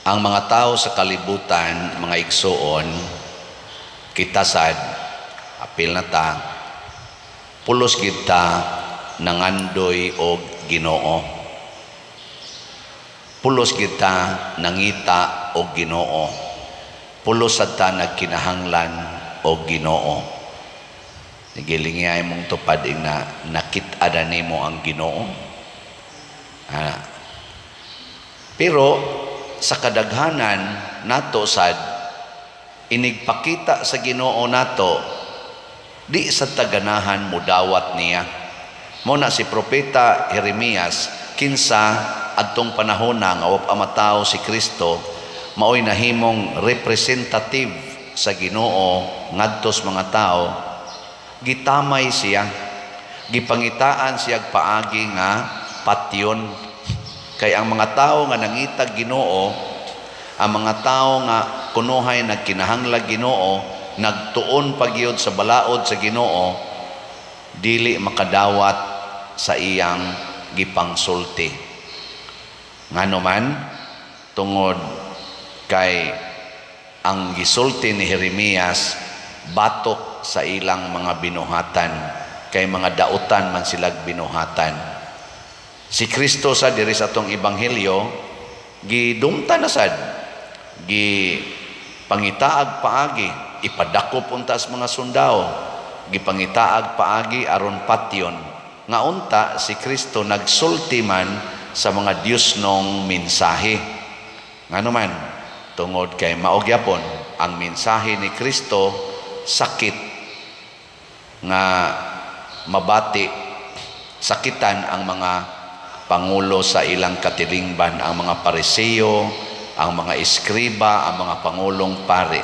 Ang mga tao sa kalibutan, mga igsoon, kita sad, apil na ta, pulos kita nangandoy og Ginoo. Pulos kita nangita og Ginoo. Pulos sad ta nagkinahanglan og Ginoo. Nagilingay mong tupad na nakit-ada nimo ang Ginoo. Pero sa kadaghanan nato sad inigpakita sa Ginoo nato di sa taganahan mudawat niya. Mo na si propeta Jeremias kinsa adtong panahon nga wa pa matawo si Kristo maoy nahimong representative sa Ginoo ngadto sa mga tao, gitamay siya, gipangitaan siya paagi nga patyon. Kay ang mga tao nga nangitag Ginoo, ang mga tao nga kunuhay nagkinahanglag Ginoo, nagtuon pagyud sa balaod sa Ginoo, dili makadawat sa iyang gipangsulti. Ngano man tungod kay ang gisulti ni Jeremias batok sa ilang mga binuhatan, kay mga dautan man silag binuhatan. Si Kristo sa diri sa atong ebanghelyo gidumta na sad, gipangitaag paagi, ipadakop unta sa mga sundao, gipangitaag paagi aron patyon nga unta si Kristo nagsulti man sa mga Diosnong mensahe. Ngano man tungod kay mao gyapon ang mensahe ni Kristo sakit nga mabati, sakitan ang mga pangulo sa ilang katilingban, ang mga Pariseo, ang mga eskriba, ang mga pangulong pare.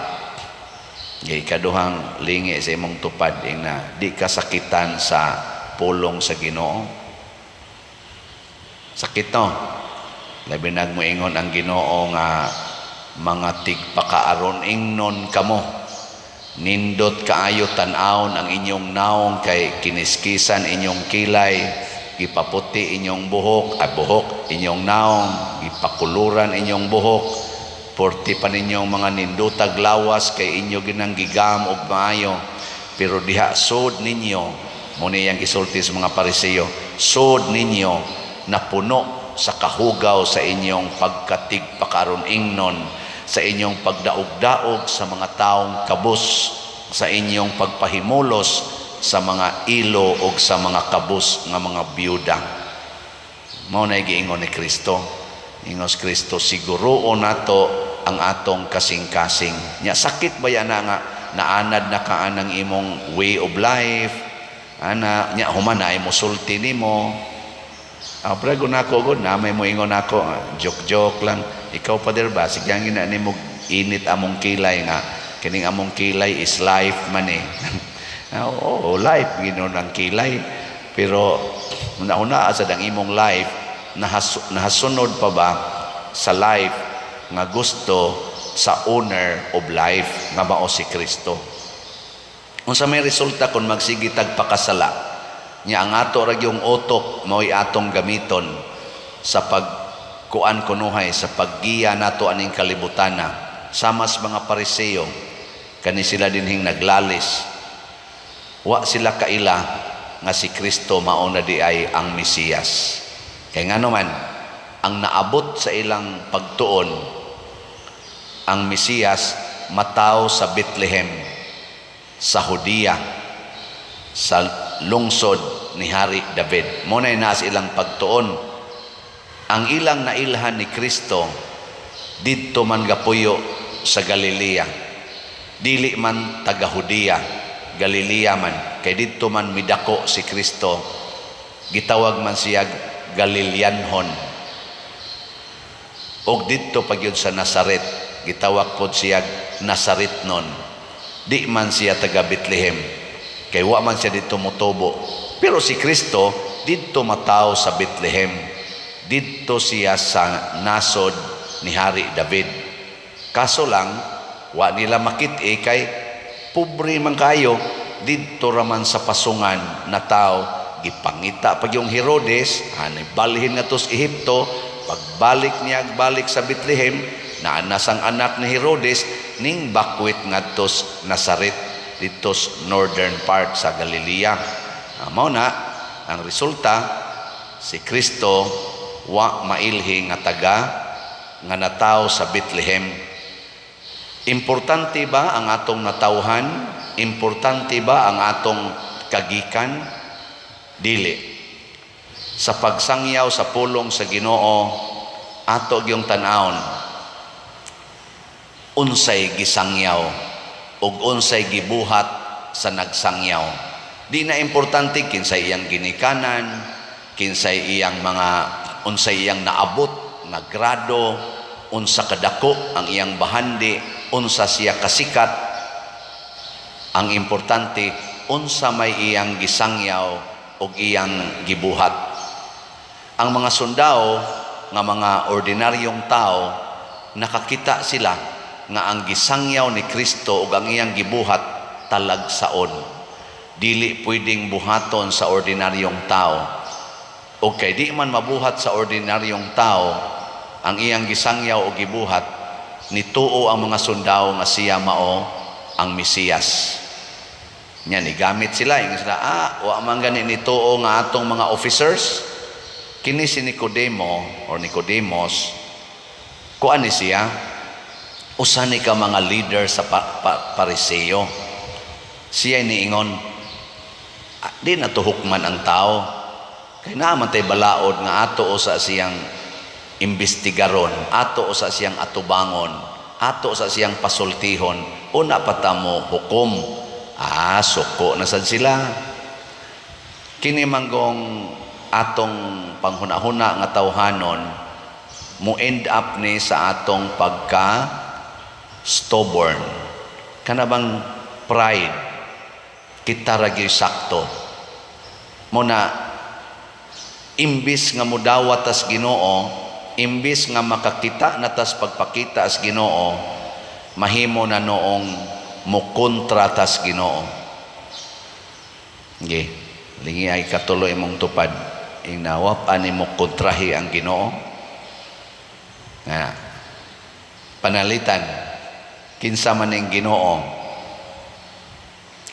Ikaduhang lingi sa imong tupad na di ka sakitan sa pulong sa Ginoo. Sakit no. Labi nagmoingon ang Ginoo nga mga tigpakaaron ingnon kamo. Nindot kaayo tan-awon ang inyong naong kay kiniskisan inyong kilay, gipaputi inyong buhok, inyong naong, gipakuluran inyong buhok, porti pa ninyong mga nindutag lawas kay inyo ginang gigam og maayo, pero diha sud ninyo, muna yang gisulti sa mga Pariseo, sud ninyo na puno sa kahugaw sa inyong pagkatigpakaron ingnon, sa inyong pagdaog-daog sa mga taong kabus, sa inyong pagpahimulos sa mga ilo o sa mga kabus nga mga biyuda. Mao na giingon ni Kristo. Ingos Kristo, siguruon nato ang atong kasing-kasing. Nya sakit ba yan nga naanad na kaanang imong way of life? Ana nya human na imo sulti nimo. Prego nako gud na may mo ingon nako, joke lang. Ikaw pader ba sigyang ina nimo init among kilay nga kining among kilay is life man eh. Oo, life, ginoon ang kilay. Pero, una sa dang imong life, nahasunod pa ba sa life nga gusto sa owner of life, nga mao si Kristo. Kung sa may resulta kung magsigitag pakasala, niya ang ato ragyong otok, mao'y atong gamiton sa pagkuan kunuhay, sa paggiya nato aning kalibutana, samas mga Pariseo, kani sila dinhing naglalis, wa sila kaila nga si Kristo mao na di ay ang Mesiyas. Kay ngano man ang naabot sa ilang pagtuon, ang Mesiyas mataw sa Bethlehem, sa Judea, sa lungsod ni Hari David. Mo na sa ilang pagtuon. Ang ilang nailhan ni Kristo didto man gapuyo sa Galilea, dili man taga Judea, Galilea man, kay dito man midako si Kristo, gitawag man siya Galileanhon. Og dito pagyud sa Nazaret, gitawag pod siya Nazaretnon. Di man siya taga Bethlehem, kay wa man siya dito motubo. Pero si Kristo dito mataw sa Bethlehem, dito siya sa nasod ni Hari David. Kaso lang wa nila makit kay pobre man kayo, dito raman sa pasungan na tao, gipangita pag yung Herodes, balhin nga to sa Ehipto, pagbalik niya, balik sa Bethlehem, naanas ang anak ni Herodes ning bakwit ngadtos Nazaret ditos northern part sa Galilea. Mao na ang resulta, si Kristo wa mailhi nga taga nga natawo sa Bethlehem. Importante ba ang atong natawhan? Importante ba ang atong kagikan? Dili. Sa pagsangyaw sa pulong sa Ginoo, ato gyung tan-awon unsay gisangyaw ug unsay gibuhat sa nagsangyaw. Di na importante kinsay iyang ginikanan, kinsay iyang unsay iyang naabot nga grado, unsa kadako ang iyang bahandi, unsa siya kasikat. Ang importante unsa may iyang gisangyaw ug iyang gibuhat. Ang mga sundao nga mga ordinaryong tao, nakakita sila nga ang gisangyaw ni Kristo ug ang iyang gibuhat talagsaon. Dili pwedeng buhaton sa ordinaryong tao. O kay di man mabuhat sa ordinaryong tao ang iyang gisangyaw o gibuhat, nituo ang mga sundao nga siya mao ang Mesiyas. Nya ni gamit sila, yung sila, wa man gani nituo nga atong mga officers. Kini si Nicodemo or Nicodemus, kuan ni siya, usa ni ka mga leader sa Pariseo. Siya niingon, di natuhukman ang tao. Kaya naman tayo balaod nga ato o sa siyang imbestigaron, ato o sa siyang atubangon, ato sa siyang pasultihon, una patamo hukom. Suko na sad sila. Kini manggong atong panghuna-huna nga tawhanon mo end up ni sa atong pagka stubborn. Kana bang pride kita ra gyud sakto. Muna imbis nga mudawat as Ginoo, imbis nga makakita natas pagpakita as Ginoo, mahimo na noong mukontra tas Ginoo. Okay. Lingi ay katuloy mong tupad. Inawap ani mo kontrahi ang Ginoo. Panalitan kinsa man ning Ginoo.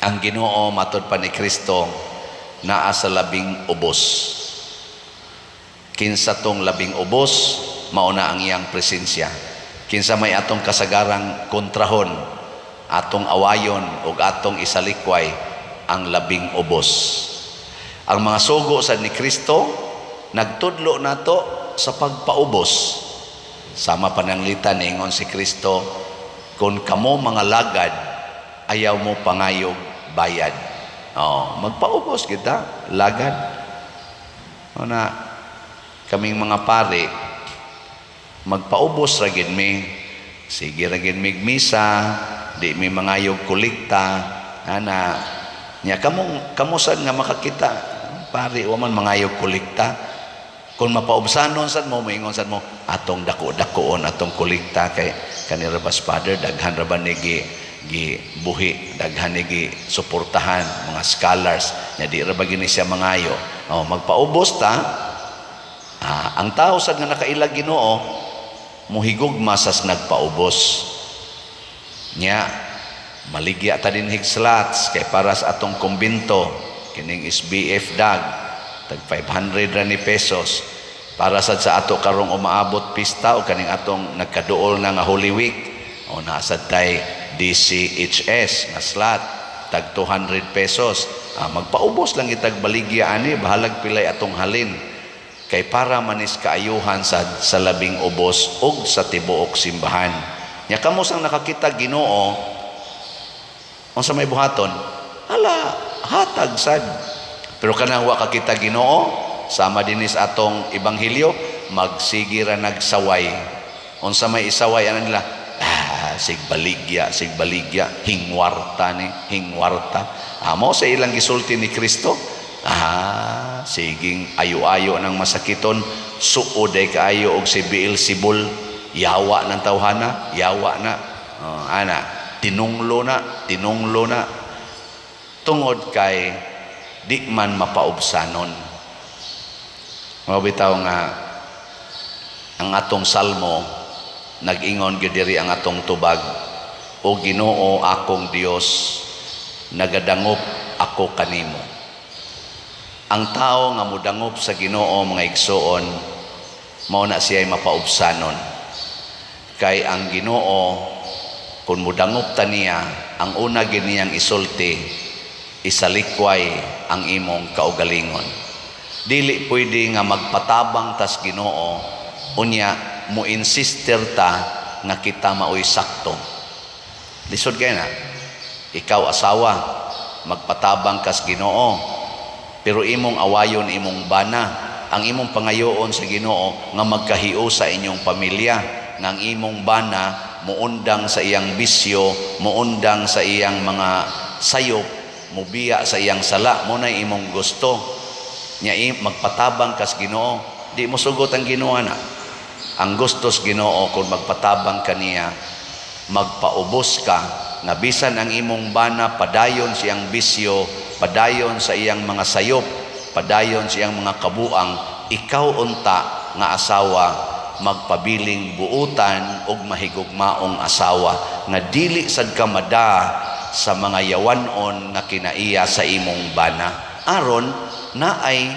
Ang Ginoo matud pa ni Kristo naa sa labing ubos. Kinsa tong labing ubos mao na ang iyang presensya. Kinsa may atong kasagarang kontrahon, atong awayon ug atong isalikway ang labing ubos. Ang mga sugo sa ni Kristo nagtudlo nato sa pagpaubos. Sama pananglitan ningon si Kristo, kung kamo mga lagad ayaw mo pangayog bayad. Magpaubos kita lagad. Na kaming mga pare magpaubos ra gid mi. Sige ra gid mig misa, di mi mangayog kolekta. Nya kamo sad nga makakita pare wa man mangayog kolekta. Kung mapaubsanon sad mo moingon sad mo atong dako-dakoon atong kolekta kay kanira bas father daghan ra ba ni gibuhi, daghan ni suportahan mga scholars nya di ra ba gini siya mangayo. Magpaubos ta. Ang tao sad nga nakailag Ginoo muhigugma sas nagpaubos. Nya maligya ta din higslats kay para sa atong kumbinto kining SBF dag tag 500 ra ni pesos para sa ato karong umaabot pista o kaning atong nagkaduol na nga Holy Week o nasad tay DCHS nga slot tag 200 pesos. Magpaubos lang itag baligya ani bahalag pilay atong halin kay para manis kaayuhan sa labing ubos ug sa tibuok simbahan. Nya kamo sang nakakita Ginoo unsa may buhaton? Hatag sad. Pero kanang wa kakita Ginoo, sama dinis atong ebanghelyo, magsige ra nagsaway. Unsa may isaway ana nila? Sigbaligya, hingwarta. Amo sa ilang gisulti ni Kristo. Siging ayo-ayo ng masakiton, suoday kaayo og si Beelzebul, yawa ng tawhana, yawa na. Tinunglo na tungod kay di man mapaubsanon. Mabitaw nga ang atong salmo nag-ingon gyud diri ang atong tubag, o Ginoo akong Dios, nagadangop ako kanimo. Ang tao nga mudangop sa Ginoo, mga igsoon, mao na siya'y mapaubsanon. Kay ang Ginoo, kung mudangop ta niya, ang una giniyang isulti, isalikway ang imong kaugalingon. Dili pwede nga magpatabang tas Ginoo, unya mo insister ta nga kita maoy sakto. Lisod kay na, ikaw asawa, magpatabang kas Ginoo, pero imong awayon imong bana, ang imong pangayoon sa Ginoo nga magkahiyo sa inyong pamilya, nga ang imong bana muundang sa iyang bisyo, muundang sa iyang mga sayop, mubiya sa iyang sala, mo na imong gusto nya magpatabang kas Ginoo. Di mo sugot ang Ginoo na. Ang gustos Ginoo kung magpatabang kaniya, magpaubos ka, nga bisan ang imong bana padayon siyang bisyo, padayon sa iyang mga sayop, padayon sa iyang mga kabuang, ikaw unta nga asawa magpabiling buutan og mahigugmaong asawa nga dili sad ka mada sa mga yawanon nga kinaiya sa imong bana, aron na ay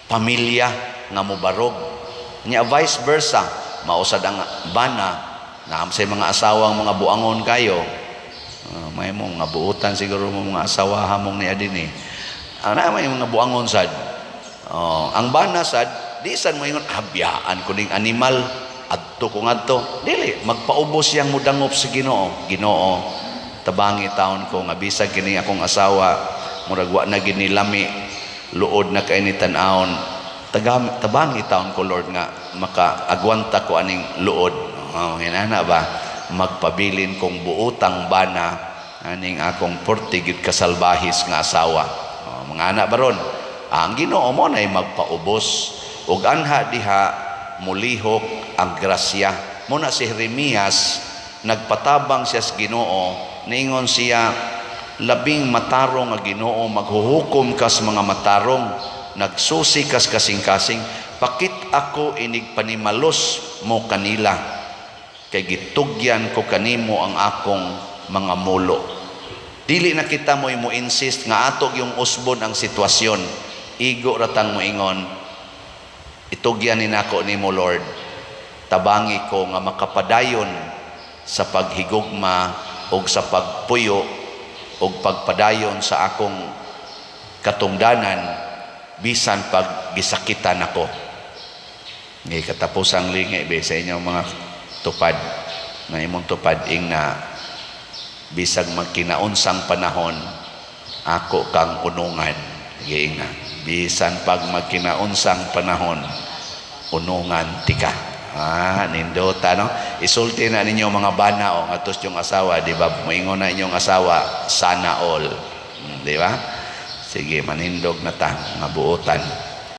pamilya nga mobarog. Nya vice versa, mausad ang bana na sa mga asawang mga buangon kayo, may mong nga buutan siguro mo mga asawa hamong niya din na may mga buangon sad. Ang bana sad di sad mo ingon habiyaan ko ning animal adto ko ngadto, dili magpaubos yang mudangop sa Ginoo. Ginoo, tabangi taon ko nga bisag kini akong asawa murag wa na ginilami, luod na kay ni tan-aon, tabangi taon ko Lord nga makaagwanta ko aning luod. Hinana ba magpabilin kong buutang bana aning akong portigid kasalbahis nga asawa. Mga anak baron, ang Ginoo mo na magpaubos ug anha diha mulihok ang grasya. Muna si Jeremias nagpatabang siya sa Ginoo, niingon siya, labing matarong nga Ginoo, maghuhukom kas mga matarong, nagsusi kas kasing-kasing, pakit ako inig panimalos mo kanila, kay gitugyan ko kanimo ang akong mga mulo. Dili na kita mo insist nga atog yung usbon ang sitwasyon. Igo ratang mo ingon, itugyan ni nako nimo Lord, tabangi ko nga makapadayon sa paghigugma o sa pagpuyo o pagpadayon sa akong katungdanan bisan pag gisakitan ako. Ngay katapusang lingi be sa inyong mga tupad na imong tupad ing na bisag magkinaunsang panahon ako kang unungan. Giing na bisan pag magkinaunsang panahon unungan tika. Nindota no, isulti na ninyo mga bana o ngatos yung asawa, di ba? Moingon na inyong asawa, sana all, di ba? Sige, manindog na ta nga buotan.